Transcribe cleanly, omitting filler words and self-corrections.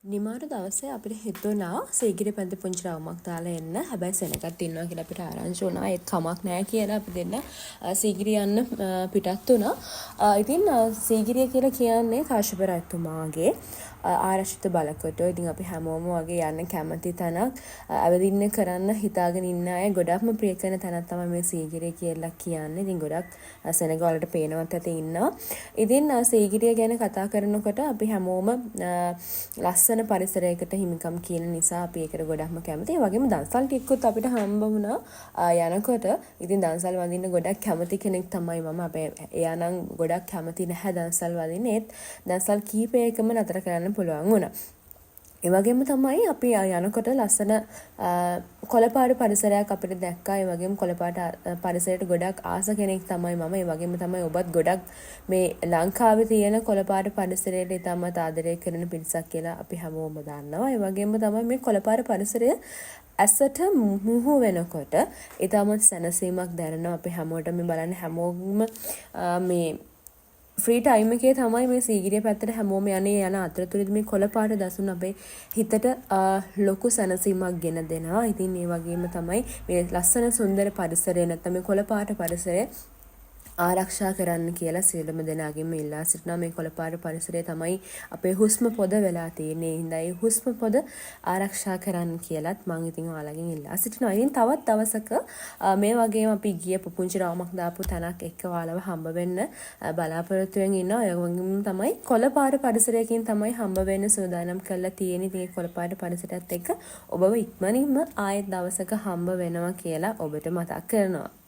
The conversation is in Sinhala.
නිමාඩු දවසේ අපිට හිතුණා සීගිරි පැන්ති පුංචි රවුමක් දාලා එන්න. හැබැයි සෙනගත් ඉන්නවා කියලා අපිට ආරංචි වුණා. ඒත් කමක් නැහැ කියලා අපි දෙන්න සීගිරිය යන්න පිටත් වුණා. ඉතින් සීගිරිය කියලා කියන්නේ කාශ්‍යප රජතුමාගේ ආරක්ෂිත බලකොටුව. ඉතින් අපි හැමෝම වගේ යන්න කැමති තැනක්, ඇවිදින්න කරන්න හිතාගෙන ඉන්න අය ගොඩක්ම ප්‍රිය කරන තැනක් තමයි මේ සීගිරිය කියලා කියන්නේ. ඉතින් ගොඩක් සෙනග වලට පේනවත් ඇති ඉන්නවා. ඉතින් සීගිරිය ගැන කතා කරනකොට අපි හැමෝම ලස්සන පරිසරයකට හිමිකම් කියන නිසා අපි ඒකට ගොඩක්ම කැමතියි. ඒ වගේම දන්සල් ටිකකුත් අපිට හම්බ වුණා යනකොට. ඉතින් දන්සල් වදින්න ගොඩක් කැමති කෙනෙක් තමයි මම. අපේ එයා නම් ගොඩක් කැමති නැහැ දන්සල් වදින්න. ඒත් දන්සල් කීපයකම නතර කරන්න පුළුවන් වුණා. ඒ වගේම තමයි අපි යනකොට ලස්සන කොළපාට පරිසරයක් අපිට දැක්කා. ඒ වගේම කොළපාට පරිසරයට ගොඩක් ආස කෙනෙක් තමයි මම. ඒ වගේම තමයි ඔබත් ගොඩක් මේ ලංකාවේ තියෙන කොළපාට පරිසරයට ඉතාමත් ආදරය කරන පිරිසක් කියලා අපි හැමෝම දන්නවා. ඒ වගේම තමයි මේ කොළපාට පරිසරය ඇසට මුහු වෙනකොට ඉතාමත් සැනසීමක් දැනෙනවා. අපි හැමෝටම බලන්න හැමෝම මේ ෆ්‍රී ටයිම් එකේ තමයි මේ සීගිරිය පැත්තට හැමෝම යන්නේ. යන අතරතුරදී මේ කොළපාට දසුන් අපේ හිතට ලොකු සැනසීමක් ගෙන දෙනවා. ඉතින් මේ වගේම තමයි මේ ලස්සන සුන්දර පරිසරය නැත්නම් මේ කොළපාට පරිසරය ආරක්ෂා කරන්න කියලා සියලුම දෙනාගෙම ඉල්ලා සිටිනවා. මේ කොළපාට පරිසරය තමයි අපේ හුස්ම පොද වෙලා තියෙන්නේ. හින්දා ඒ හුස්ම පොද ආරක්ෂා කරන්න කියලාත් මම ඉතින් ඔයාලගෙන් ඉල්ලා සිටිනවා. ඉතින් තවත් දවසක මේ වගේම අපි ගියපු පුංචි රවුමක් දාපු තැනක් එක්ක ඔයාලව හම්බ වෙන්න බලාපොරොත්තු වෙමින් ඉන්නවා. ඒ වගේම තමයි කොළපාට පරිසරයකින් තමයි හම්බ වෙන්න සූදානම් කරලා තියෙන්නේ. ඉතින් ඒ කොළපාට පරිසරයත් එක්ක ඔබව ඉක්මනින්ම ආයෙත් දවසක හම්බ වෙනවා කියලා ඔබට මතක් කරනවා.